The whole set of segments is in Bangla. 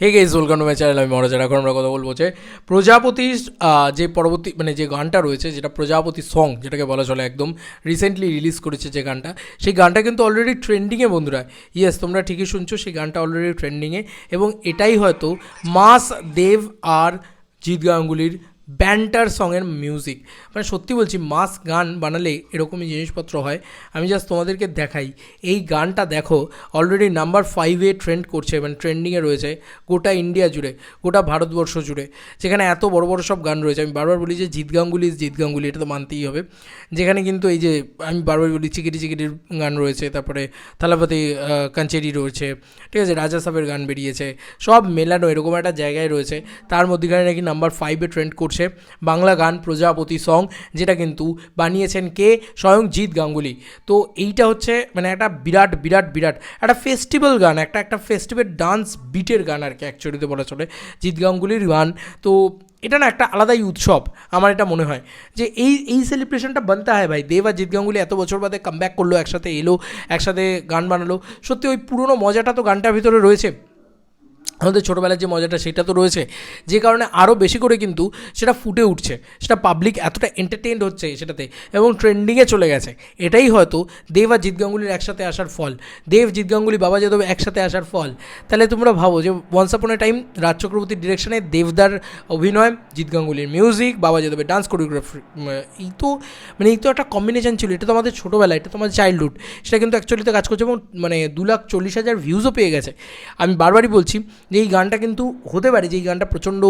Hey guys, welcome to my channel. আমি মহারাজার। এখন আমরা কথা বলবো যে প্রজাপতি যে পরবর্তী মানে যে গানটা রয়েছে, যেটা প্রজাপতি সং যেটাকে বলা চলে, একদম রিসেন্টলি রিলিজ করেছে যে গানটা, সেই গানটা কিন্তু অলরেডি ট্রেন্ডিংয়ে বন্ধুরা। ইয়েস, তোমরা ঠিকই শুনছো, সেই গানটা অলরেডি ট্রেন্ডিংয়ে। এবং এটাই হয়তো মাস দেব আর জিৎ গাঙ্গুলির ব্যান্টার সঙের মিউজিক। মানে সত্যি বলছি, মাস গান বানালে এরকমই জিনিসপত্র হয়। আমি জাস্ট তোমাদেরকে দেখাই, এই গানটা দেখো অলরেডি নাম্বার 5-এ ট্রেন্ড করছে, মানে ট্রেন্ডিংয়ে রয়েছে গোটা ইন্ডিয়া জুড়ে, গোটা ভারতবর্ষ জুড়ে, যেখানে এত বড় বড় সব গান রয়েছে। আমি বারবার বলি যে জিৎ গাঙ্গুলি, এটা তো মানতেই হবে। যেখানে কিন্তু এই যে আমি বারবার বলি চিকিটি চিকিটির গান রয়েছে, তারপরে থালাপতি কাঞ্চেরি রয়েছে, ঠিক আছে, রাজা সাহেবের গান বেরিয়েছে, সব মেলানো এরকম একটা জায়গায় রয়েছে। তার মধ্যেখানে নাকি নাম্বার 5-এ ট্রেন্ড করছে বাংলা গান প্রজাপতি সং, যেটা কিন্তু বানিয়েছেন কে? স্বয়ং জিৎ গাঙ্গুলি। তো এইটা হচ্ছে মানে একটা বিরাট বিরাট বিরাট একটা ফেস্টিভ্যাল গান, একটা ফেস্টিভ্যাল ডান্স বিটের গান আর কি, অ্যাকচুয়ালিতে বলা চলে জিৎ গাঙ্গুলির গান। তো এটা না একটা আলাদাই উৎসব, আমার এটা মনে হয় যে এই সেলিব্রেশনটা বানতে হয় ভাই। দেব আর জিৎ গাঙ্গুলি এত বছর বাদে কামব্যাক করলো, একসাথে এলো, একসাথে গান বানালো। সত্যি ওই পুরনো মজাটা তো গানটার ভিতরে রয়েছে, আমাদের ছোটোবেলার যে মজাটা সেটা তো রয়েছে, যে কারণে আরও বেশি করে কিন্তু সেটা ফুটে উঠছে, সেটা পাবলিক এতটা এন্টারটেইনড হচ্ছে সেটাতে এবং ট্রেন্ডিংয়ে চলে গেছে। এটাই হয়তো দেব আর জিৎ গাঙ্গুলির একসাথে আসার ফল, দেব জিৎ গাঙ্গুলি বাবা যাদব একসাথে আসার ফল। তাহলে তোমরা ভাবো যে ওয়ান্স আপন এ টাইম রাজ চক্রবর্তীর ডিরেকশনে দেবদার অভিনয়, জিৎ গাঙ্গুলির মিউজিক, বাবা যাদবের ডান্স কোরিওগ্রাফি, এই তো একটা কম্বিনেশন ছিল। এটা তো আমাদের ছোটোবেলা, এটা তো আমাদের চাইল্ডহুড, সেটা কিন্তু অ্যাকচুয়ালিতে কাজ করছে এবং মানে 2,40,000 ভিউজও পেয়ে গেছে। আমি বারবারই বলছি যে এই গানটা কিন্তু হতে পারে যে এই গানটা প্রচণ্ড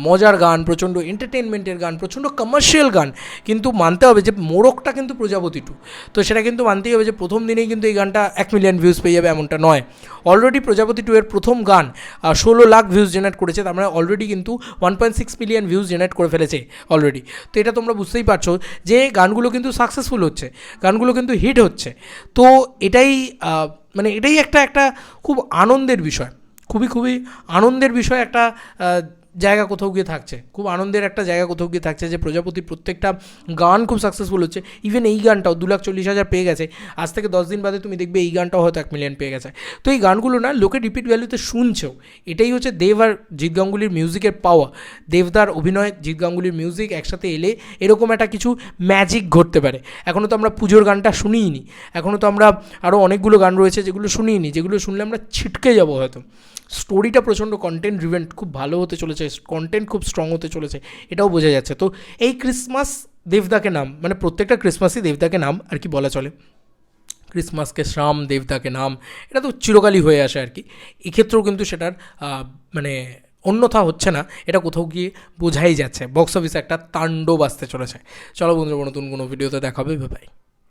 মজার গান, প্রচণ্ড এন্টারটেনমেন্টের গান, প্রচণ্ড কমার্শিয়াল গান, কিন্তু মানতে হবে যে মোড়কটা কিন্তু প্রজাপতি 2। তো সেটা কিন্তু মানতেই হবে যে প্রথম দিনেই কিন্তু এই গানটা 1 মিলিয়ন ভিউজ পেয়ে যাবে এমনটা নয়। অলরেডি প্রজাপতি 2 এর প্রথম গান 16 লাখ ভিউজ জেনারেট করেছে, তার মানে অলরেডি কিন্তু 1.6 মিলিয়ন ভিউজ জেনারেট করে ফেলেছে অলরেডি। তো এটা তোমরা বুঝতেই পারছো যে গানগুলো কিন্তু সাকসেসফুল হচ্ছে, গানগুলো কিন্তু হিট হচ্ছে। তো এটাই মানে এটাই একটা খুব আনন্দের বিষয়, খুবই আনন্দের বিষয়। একটা জায়গা কোথাও গিয়ে থাকছে, খুব আনন্দের একটা জায়গা কোথাও গিয়ে থাকছে যে প্রজাপতির প্রত্যেকটা গান খুব সাকসেসফুল হচ্ছে। ইভেন এই গানটাও 2,40,000 পেয়ে গেছে, আজ থেকে 10 দিন বাদে তুমি দেখবে এই গানটাও হয়তো 1 মিলিয়ন পেয়ে গেছে। তো এই গানগুলো না লোকে রিপিট ভ্যালুতে শুনছেও। এটাই হচ্ছে দেব আর জিৎ গাঙ্গুলির মিউজিকের পাওয়ার। দেবদার অভিনয়, জিৎ গাঙ্গুলির মিউজিক একসাথে এলে এরকম একটা কিছু ম্যাজিক ঘটতে পারে। এখনও তো আমরা পুজোর গানটা শুনিইনি, এখনও তো আমরা আরও অনেকগুলো গান রয়েছে যেগুলো শুনিনি, যেগুলো শুনলে আমরা ছিটকে যাবো হয়তো। স্টোরিটা প্রচণ্ড কন্টেন্ট ড্রিভেন, খুব ভালো হতে চলেছে, কন্টেন্ট খুব স্ট্রং হতে চলেছে, এটাও বোঝা যাচ্ছে। তো এই ক্রিসমাস দেবদাকে নাম, মানে প্রত্যেকটা ক্রিসমাসই দেবদাকে নাম আর কি বলা চলে। ক্রিসমাসকে শ্যাম, দেবদাকে নাম, এটা তো চিরকালই হয়ে আসে আর কি। এক্ষেত্রেও কিন্তু সেটার মানে অন্যথা হচ্ছে না, এটা কোথাও গিয়ে বোঝাই যাচ্ছে। বক্স অফিসে একটা তাণ্ডব আসতে চলেছে। চলো বন্ধুরা, নতুন কোনো ভিডিওতে দেখা হবে, বাই।